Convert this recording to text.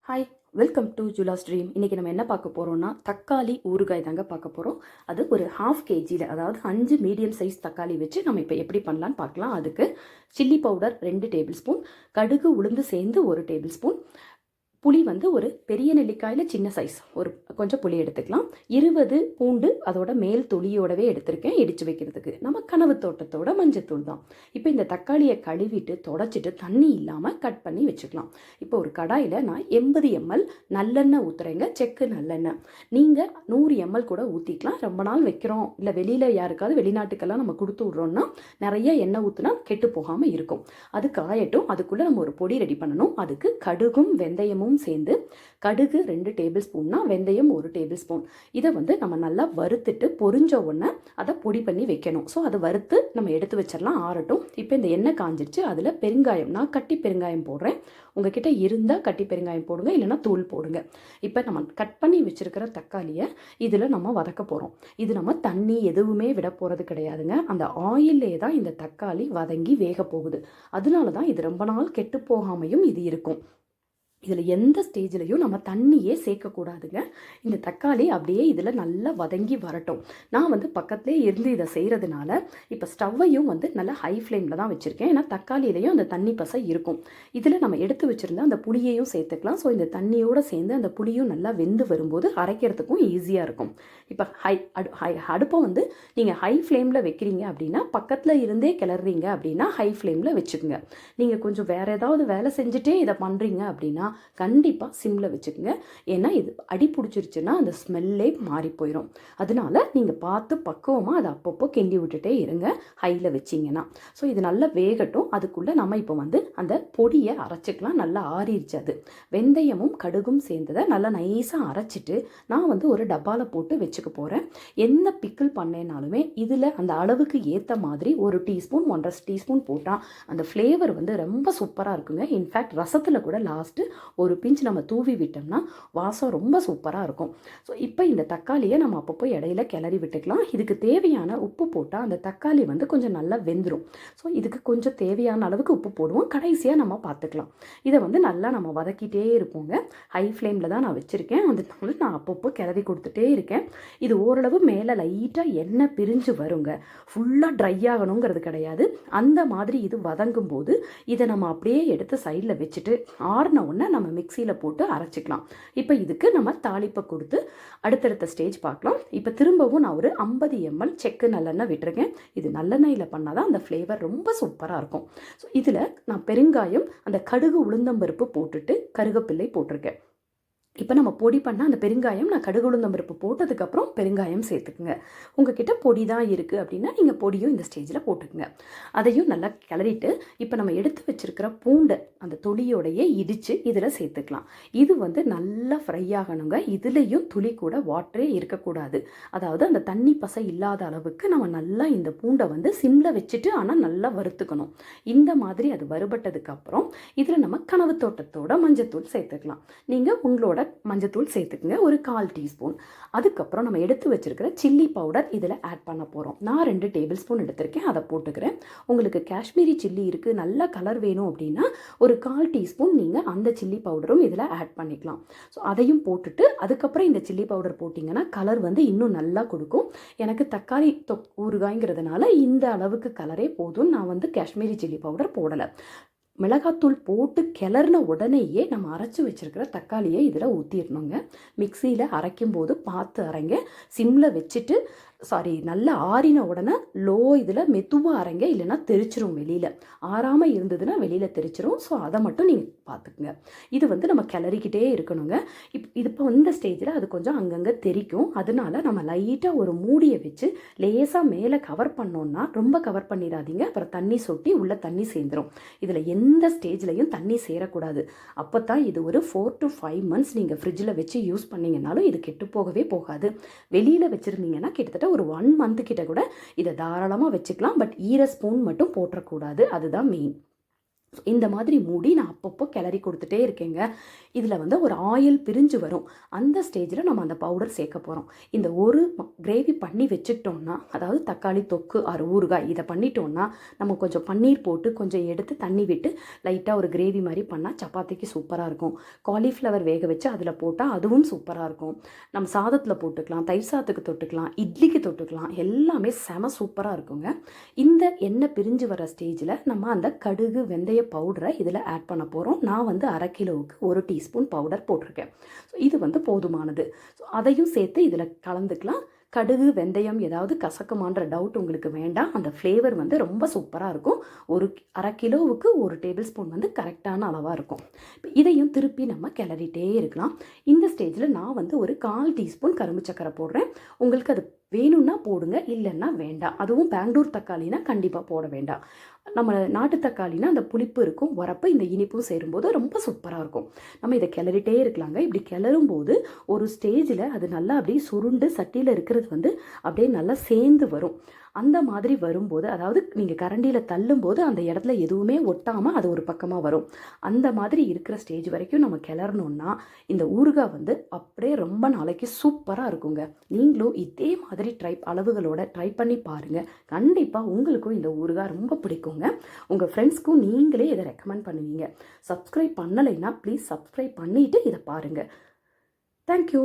Hi, welcome to Jula's dream. இன்றைக்கி நம்ம என்ன பார்க்க போகிறோம்னா தக்காளி ஊறுகாய் தாங்க பார்க்க போகிறோம். அது ஒரு 1/2 kgயில், அதாவது 5 மீடியம் சைஸ் தக்காளி வச்சு நம்ம இப்போ எப்படி பண்ணலான்னு பார்க்கலாம். அதுக்கு சில்லி பவுடர் 2 டேபிள் ஸ்பூன், கடுகு உளுந்து சேர்ந்து 1 டேபிள் ஸ்பூன், புளி வந்து ஒரு பெரிய நெல்லிக்காயில் சின்ன சைஸ் ஒரு கொஞ்சம் புளி எடுத்துக்கலாம். 20 பூண்டு அதோட மேல் தொலியோடவே எடுத்திருக்கேன் இடித்து வைக்கிறதுக்கு. நம்ம கனவு தோட்டத்தோட மஞ்சத்தூள் தான். இப்போ இந்த தக்காளியை கழுவிட்டு தொடச்சிட்டு தண்ணி இல்லாமல் கட் பண்ணி வச்சுக்கலாம். இப்போ ஒரு கடாயில் நான் 80 ml நல்லெண்ணெய் ஊற்றுறேங்க, செக்கு நல்லெண்ணெய். நீங்கள் 100 ml கூட ஊற்றிக்கலாம். ரொம்ப நாள் வைக்கிறோம், இல்லை வெளியில் யாருக்காவது வெளிநாட்டுக்கெல்லாம் நம்ம கொடுத்து விட்றோன்னா நிறைய எண்ணெய் ஊற்றினா கெட்டு போகாமல் இருக்கும். அது காயட்டும். அதுக்குள்ளே நம்ம ஒரு பொடி ரெடி பண்ணணும். அதுக்கு கடுகும் வெந்தயமும் சேர்ந்து, கடுகு 2 டேபிள் ஸ்பூன்னா வெந்தயம் 1 டேபிள் ஸ்பூன். இதை வந்து நம்ம நல்லா வறுத்துட்டு பொரிஞ்ச உடனே அதை பொடி பண்ணி வைக்கணும். ஸோ அதை வறுத்து நம்ம எடுத்து வச்சிடலாம், ஆறட்டும். இப்போ இந்த எண்ணெய் காஞ்சிடுச்சு. அதில் பெருங்காயம், நான் கட்டி பெருங்காயம் போடுறேன். உங்ககிட்ட இருந்தால் கட்டி பெருங்காயம் போடுங்க, இல்லைன்னா தூள் போடுங்க. இப்போ நம்ம கட் பண்ணி வச்சிருக்கிற தக்காளியை இதில் நம்ம வதக்க போகிறோம். இது நம்ம தண்ணி எதுவுமே விட போகிறது கிடையாதுங்க. அந்த ஆயிலே தான் இந்த தக்காளி வதங்கி வேக போகுது. அதனால தான் இது ரொம்ப நாள் கெட்டு போகாமையும் இது இருக்கும். இதில் எந்த ஸ்டேஜ்லையும் நம்ம தண்ணியே சேர்க்கக்கூடாதுங்க. இந்த தக்காளி அப்படியே இதில் நல்லா வதங்கி வரட்டும். நான் வந்து பக்கத்துலேயே இருந்து இதை செய்கிறதுனால இப்போ ஸ்டவ்வையும் வந்து நல்லா ஹை ஃப்ளேமில் தான் வச்சுருக்கேன். ஏன்னா தக்காளியிலையும் அந்த தண்ணி பசை இருக்கும். இதில் நம்ம எடுத்து வச்சுருந்தா அந்த புளியையும் சேர்த்துக்கலாம். ஸோ இந்த தண்ணியோடு சேர்ந்து அந்த புளியும் நல்லா வெந்து வரும்போது அரைக்கிறதுக்கும் ஈஸியாக இருக்கும். இப்போ அடுப்பை வந்து நீங்கள் ஹை ஃப்ளேமில் வைக்கிறீங்க அப்படின்னா, பக்கத்தில் இருந்தே கிளறீங்க அப்படின்னா ஹை ஃப்ளேமில் வச்சுக்கோங்க. நீங்கள் கொஞ்சம் வேறு ஏதாவது வேலை செஞ்சுட்டே இதை பண்ணுறீங்க அப்படின்னா கண்டிப்பாக சிம்மில் வச்சுக்கோங்க. ஏன்னா இது அடி பிடிச்சிருச்சுன்னா அந்த ஸ்மெல்லே மாறி போயிடும். அதனால நீங்கள் பார்த்து பக்குவமாக அதை அப்பப்போ கிண்டி விட்டுட்டே இருங்க ஹையில் வச்சிங்கன்னா. ஸோ இது நல்லா வேகட்டும். அதுக்குள்ளே நம்ம இப்போ வந்து அந்த பொடியை அரைச்சிக்கலாம். நல்லா ஆறிடுச்சு. அது வெந்தயமும் கடுகும் சேர்ந்ததை நல்லா நைஸாக அரைச்சிட்டு நான் வந்து ஒரு டப்பாவில் போட்டு வச்சுக்க போகிறேன். என்ன பிக்கிள் பண்ணேனாலுமே இதில் அந்த அளவுக்கு ஏற்ற மாதிரி 1 டீஸ்பூன் 1.5 டீஸ்பூன் போட்டால் அந்த ஃப்ளேவர் வந்து ரொம்ப சூப்பராக இருக்குங்க. இன்ஃபேக்ட் ரசத்தில் கூட லாஸ்ட்டு ஒரு பிஞ்ச் நம்ம தூவி விட்டோம்னா வாசம் ரொம்ப சூப்பராக இருக்கும். ஸோ இப்போ இந்த தக்காளியை நம்ம அப்பப்போ இடையில கிளறி விட்டுக்கலாம். இதுக்கு தேவையான உப்பு போட்டால் அந்த தக்காளி வந்து கொஞ்சம் நல்லா வெந்துடும். ஸோ இதுக்கு கொஞ்சம் தேவையான அளவுக்கு உப்பு போடுவோம், கடைசியாக நம்ம பார்த்துக்கலாம். இதை வந்து நல்லா நம்ம வதக்கிட்டே இருப்போங்க. ஹை ஃப்ளேமில் தான் நான் வச்சுருக்கேன். அதனால நான் அப்பப்போ கிளறி கொடுத்துட்டே இருக்கேன். இது ஓரளவு மேலே லைட்டாக எண்ணெய் பிரிஞ்சு வருங்க. ஃபுல்லாக ட்ரை ஆகணுங்கிறது கிடையாது. அந்த மாதிரி இது வதங்கும் போது இதை நம்ம அப்படியே எடுத்து சைடில் வச்சுட்டு ஆறின உடனே நம்ம மிக்சியில் போட்டு அரைச்சிக்கலாம். இப்போ இதுக்கு நம்ம தாளிப்பை கொடுத்து அடுத்தடுத்த ஸ்டேஜ் பார்க்கலாம். இப்போ திரும்பவும் நான் ஒரு 50 ml செக்கு நல்லெண்ணெய் விட்டுருக்கேன். இது நல்லெண்ணெயில் பண்ணால் தான் அந்த ஃப்ளேவர் ரொம்ப சூப்பராக இருக்கும். ஸோ இதில் நான் பெருங்காயம், அந்த கடுகு உளுந்தம்பருப்பு போட்டுட்டு கருகப்பிள்ளை போட்டிருக்கேன். இப்போ நம்ம பொடி பண்ணால் அந்த பெருங்காயம், நான் கடுகு உளுந்தம் பருப்பு போட்டதுக்கப்புறம் பெருங்காயம் சேர்த்துக்குங்க. உங்ககிட்ட பொடி தான் இருக்குது அப்படின்னா நீங்கள் பொடியும் இந்த ஸ்டேஜில் போட்டுக்குங்க. அதையும் நல்லா கிளறிட்டு இப்போ நம்ம எடுத்து வச்சுருக்கிற பூண்டை அந்த தொலியோடையே இடித்து இதில் சேர்த்துக்கலாம். இது வந்து நல்லா ஃப்ரை ஆகணுங்க. இதுலேயும் துளி கூட வாட்டரே இருக்கக்கூடாது. அதாவது அந்த தண்ணி பசை இல்லாத அளவுக்கு நம்ம நல்லா இந்த பூண்டை வந்து சிம்மில் வச்சுட்டு ஆனால் நல்லா வறுத்துக்கணும். இந்த மாதிரி அது வறுபட்டதுக்கப்புறம் இதில் நம்ம கனவு தோட்டத்தோட மஞ்சத்தூள் சேர்த்துக்கலாம். நீங்கள் உங்களோட மஞ்சத்தூள் சேர்த்துக்குங்க, ஒரு 1/4 டீஸ்பூன். அதுக்கப்புறம் நம்ம எடுத்து வச்சிருக்கிற சில்லி பவுடர் இதில் ஆட் பண்ண போகிறோம். நான் 2 டேபிள் ஸ்பூன் எடுத்திருக்கேன், அதை போட்டுக்கிறேன். உங்களுக்கு காஷ்மீரி சில்லி இருக்குது, நல்ல கலர் வேணும் அப்படின்னா ஒரு 1/4 டீஸ்பூன் நீங்கள் அந்த சில்லி பவுடரும் இதில் ஆட் பண்ணிக்கலாம். ஸோ அதையும் போட்டுட்டு அதுக்கப்புறம் இந்த சில்லி பவுடர் போட்டிங்கன்னா கலர் வந்து இன்னும் நல்லா கொடுக்கும். எனக்கு தக்காளி ஊறுகாய்ங்கிறதுனால இந்த அளவுக்கு கலரே போதும். நான் வந்து காஷ்மீரி சில்லி பவுடர் போடலை. மிளகாத்தூள் போட்டு கிளறின உடனேயே நம்ம அரைச்சி வச்சுருக்கிற தக்காளியை இதில் ஊற்றிடணுங்க. மிக்சியில் அரைக்கும்போது பார்த்து அரைங்க. சிம்மில் வச்சுட்டு நல்லா ஆறின உடனே லோ இதில் மெதுவாக அரைங்க, இல்லைன்னா தெரிச்சிரும் வெளியில். ஆறாமல் இருந்ததுன்னா வெளியில் தெரிச்சிரும். ஸோ அதை மட்டும் நீங்கள் பார்த்துக்குங்க. இது வந்து நம்ம கிளறிக்கிட்டே இருக்கணுங்க. இப்போ இந்த ஸ்டேஜில் அது கொஞ்சம் அங்கங்கே தெரிக்கும். அதனால நம்ம லைட்டாக ஒரு மூடியை வச்சு லேசாக மேலே கவர் பண்ணோன்னா, ரொம்ப கவர் பண்ணிடாதீங்க, அப்புறம் தண்ணி சொட்டி உள்ளே தண்ணி சேர்ந்துடும். இதில் எந்த ஸ்டேஜ்லையும் தண்ணி சேரக்கூடாது. அப்போ தான் இது ஒரு 4 to 5 months நீங்கள் ஃப்ரிட்ஜில் வச்சு யூஸ் பண்ணிங்கனாலும் இது கெட்டு போகவே போகாது. வெளியில் வச்சுருந்தீங்கன்னா கிட்டத்தட்ட ஒரு 1 month கிட்ட கூட இதை தாராளமாக வச்சுக்கலாம். பட் ஸ்பூன் மட்டும் போட்டுறக்கூடாது, அதுதான் மெயின். இந்த மாதிரி மூடி நான் அப்பப்போ கிளறி கொடுத்துட்டே இருக்கேங்க. இதில் வந்து ஒரு ஆயில் பிரிஞ்சு வரும். அந்த ஸ்டேஜில் நம்ம அந்த பவுடர் சேர்க்க போகிறோம். இந்த ஒரு கிரேவி பண்ணி வச்சுட்டோம்னா, அதாவது தக்காளி தொக்கு ஆர் ஊறுகாய் இதை பண்ணிட்டோம்னா, நம்ம கொஞ்சம் பன்னீர் போட்டு கொஞ்சம் எடுத்து தண்ணி விட்டு லைட்டாக ஒரு கிரேவி மாதிரி பண்ணால் சப்பாத்திக்கு சூப்பராக இருக்கும். காலிஃப்ளவர் வேக வச்சு அதில் போட்டால் அதுவும் சூப்பராக இருக்கும். நம்ம சாதத்தில் போட்டுக்கலாம், தயிர் சாதத்துக்கு தொட்டுக்கலாம், இட்லிக்கு தொட்டுக்கலாம், எல்லாமே செம சூப்பராக இருக்குங்க. இந்த எண்ணெய் பிரிஞ்சு வர ஸ்டேஜில் நம்ம அந்த கடுகு வெந்தய பவுடரை இதில் ஆட் பண்ண போகிறோம். நான் வந்து 1/2 கிலோவுக்கு 1 டீஸ்பூன் பவுடர் போட்டிருக்கேன். ஸோ இது வந்து போதுமானது. ஸோ அதையும் சேர்த்து இதில் கலந்துக்கலாம். கடுகு வெந்தயம் ஏதாவது கசக்குமான்ற டவுட் உங்களுக்கு வேண்டாம். அந்த ஃப்ளேவர் வந்து ரொம்ப சூப்பராக இருக்கும். 1/2 கிலோவுக்கு 1 டேபிள் ஸ்பூன் வந்து கரெக்டான அளவாக இருக்கும். இப்போ இதையும் திருப்பி நம்ம கிளறிட்டே இருக்கலாம். இந்த ஸ்டேஜில் நான் வந்து ஒரு 1/4 டீஸ்பூன் கரும்பு சக்கரை போடுறேன். உங்களுக்கு அது வேணும்னா போடுங்க, இல்லைன்னா வேண்டாம். அதுவும் பெங்களூர் தக்காளினா கண்டிப்பாக போட வேண்டாம். நம்ம நாட்டு தக்காளினா அந்த புளிப்பு இருக்கும், உரப்பு, இந்த இனிப்பும் சேரும்போது ரொம்ப சூப்பராக இருக்கும். நம்ம இதை கிளறிட்டே இருக்கலாங்க. இப்படி கிளறும் போது ஒரு ஸ்டேஜில் அது நல்லா அப்படியே சுருண்டு சட்டியில் இருக்கிறது வந்து அப்படியே நல்லா சேர்ந்து வரும். அந்த மாதிரி வரும்போது, அதாவது நீங்கள் கரண்டியில் தள்ளும்போது அந்த இடத்துல எதுவுமே ஒட்டாமல் அது ஒரு பக்கமாக வரும். அந்த மாதிரி இருக்கிற ஸ்டேஜ் வரைக்கும் நம்ம கிளறணுன்னா இந்த ஊறுகாய் வந்து அப்படியே ரொம்ப நாளைக்கு சூப்பராக இருக்குங்க. நீங்களும் இதே மாதிரி அளவுகளோட ட்ரை பண்ணி பாருங்கள். கண்டிப்பாக உங்களுக்கும் இந்த ஊறுகாய் ரொம்ப பிடிக்குங்க. உங்கள் ஃப்ரெண்ட்ஸ்க்கும் நீங்களே இதை ரெக்கமெண்ட் பண்ணுவீங்க. சப்ஸ்கிரைப் பண்ணலைன்னா ப்ளீஸ் சப்ஸ்கிரைப் பண்ணிவிட்டு இதை பாருங்கள். தேங்க்யூ.